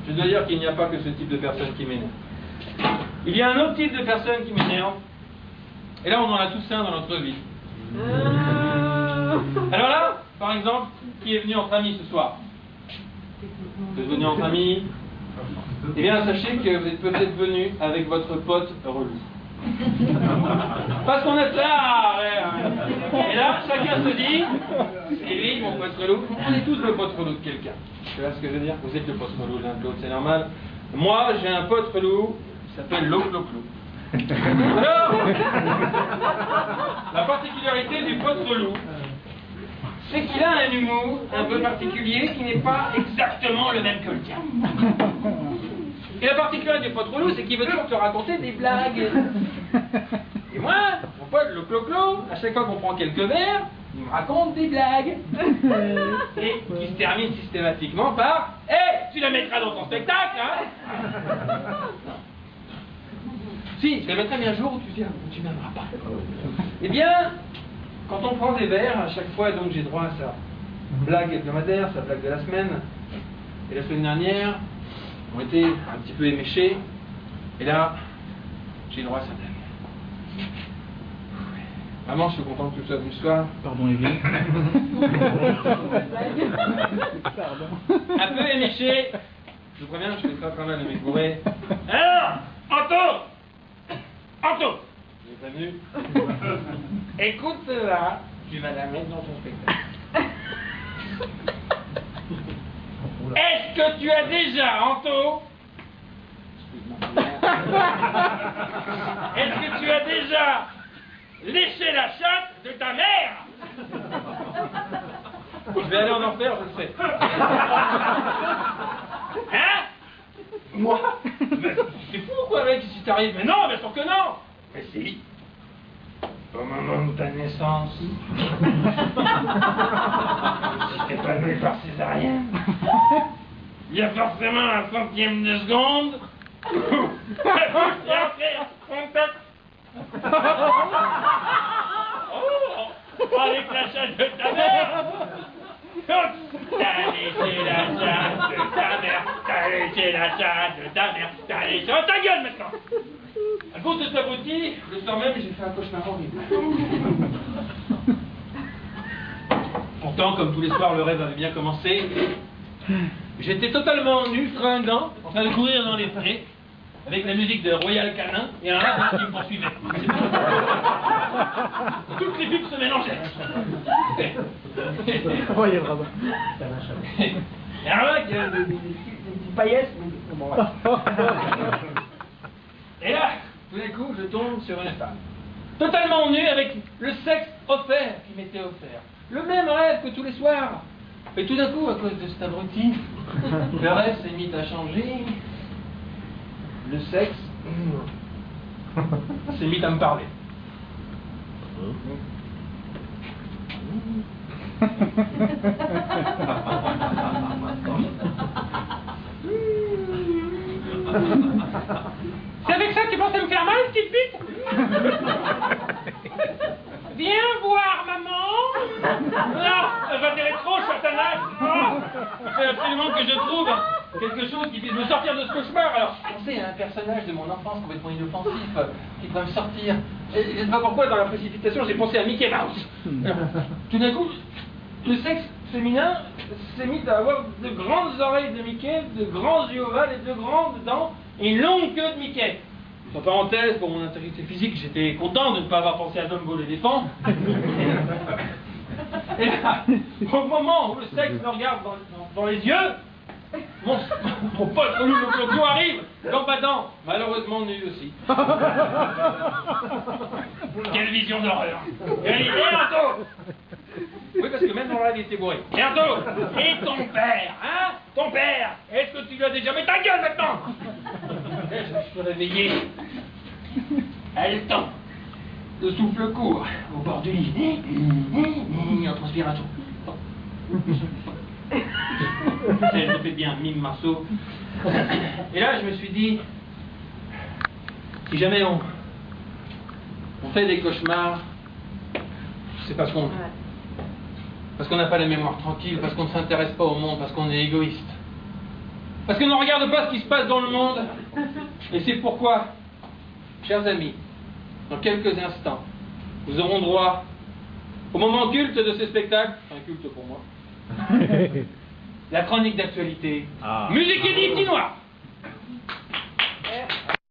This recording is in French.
je dois dire qu'il n'y a pas que ce type de personne qui m'énerve. Il y a un autre type de personne qui m'énerve. Et là, on en a tous un dans notre vie. Alors là, par exemple, qui est venu en famille ce soir? Vous êtes venu en famille? Eh bien, sachez que vous êtes peut-être venu avec votre pote relou. Parce qu'on est là, et là, chacun se dit, c'est lui, mon pote relou. On est tous le pote relou de quelqu'un. Tu vois ce que je veux dire? Vous êtes le pote relou l'un de l'autre, c'est normal. Moi, j'ai un pote relou, il s'appelle Locloclo. Alors, la particularité du pote relou, c'est qu'il a un humour un peu particulier qui n'est pas exactement le même que le tien. Et la particularité du pote relou, c'est qu'il veut toujours te raconter des blagues. Et moi, mon pote le clo-clo, à chaque fois qu'on prend quelques verres, il me raconte des blagues. Et qui se termine systématiquement par « Hé, tu la mettras dans ton spectacle, hein ?» Si, je la mettrai bien un jour où tu n'aimeras pas. Eh bien, quand on prend des verres, à chaque fois, donc j'ai droit à sa blague hebdomadaire, sa blague de la semaine. Et la semaine dernière, ont été un petit peu éméchés. Et là, j'ai droit à sa blague. Vraiment, je suis content que tu sois venu ce soir. Pardon, Evie. Un peu éméché. Je vous préviens, je fais pas mal de mes bourrées. Alors, Anto, il est pas venu. Écoute là, tu vas la mettre dans ton spectacle. Est-ce que tu as déjà, Anto, est-ce que tu as déjà léché la chatte de ta mère? Je vais aller en enfer, je le sais. Hein? Moi? C'est fou quoi mec, si t'arrives? Mais non, bien sûr que non! Mais si! Au moment de ta naissance, si t'es pas venu par césarienne, il y a forcément un centième de seconde où la bouche est entrée en contact. Oh, avec la chatte de ta mère! T'as léché la chatte de ta mère, t'as léché la chatte de ta mère, t'as léché... Oh, ta gueule maintenant! À cause de cet abruti, le soir même, j'ai fait un cauchemar horrible. Pourtant, comme tous les soirs, le rêve avait bien commencé. J'étais totalement nu, fringant, en train de courir dans les prés, avec la musique de Royal Canin et un rat qui me poursuivait. Toutes les pubs se mélangeaient. Royal Rabbin. Et un rat qui a des petites paillettes. Et là, tout d'un coup, je tombe sur une femme. Totalement nue, avec le sexe offert qui m'était offert. Le même rêve que tous les soirs. Et tout d'un coup, à cause de cet abruti, le rêve s'est mis à changer. Le sexe s'est mis à me parler. C'est avec ça que tu pensais me faire mal, petite bite? Viens voir, maman. Non, ça va tirer trop, Satanas. Il faut absolument que je trouve quelque chose qui puisse me sortir de ce cauchemar. Alors, je pensais à un personnage de mon enfance complètement inoffensif qui pourrait me sortir. Et je ne sais pas pourquoi, dans la précipitation, j'ai pensé à Mickey Mouse. Alors, tout d'un coup, le sexe féminin s'est mis à avoir de grandes oreilles de Mickey, de grands yeux ovales et de grandes dents et une longue queue de Mickey. En parenthèse, pour mon intégrité physique, j'étais content de ne pas avoir pensé à Dumbo l'éléphant. Et là, au moment où le sexe me regarde dans les yeux, mon pote le clou arrive, gambadant, malheureusement nu aussi. Quelle vision d'horreur! Et il dit, hé Anto! Oui, parce que même dans la rêve, il était bourré. Et Anto! Et ton père, hein? Ton père! Est-ce que tu lui as déjà... Mais ta gueule maintenant! Je suis réveillé. Haletant, de souffle court, au bord du lit, en transpiration. Je me fais bien, mime Marceau. Et là, je me suis dit, si jamais on fait des cauchemars, c'est parce qu'on n'a pas la mémoire tranquille, parce qu'on ne s'intéresse pas au monde, parce qu'on est égoïste. Parce que l'on ne regarde pas ce qui se passe dans le monde. Et c'est pourquoi, chers amis, dans quelques instants, nous aurons droit au moment culte de ce spectacle, un culte pour moi, la chronique d'actualité, musique et dit petit noir.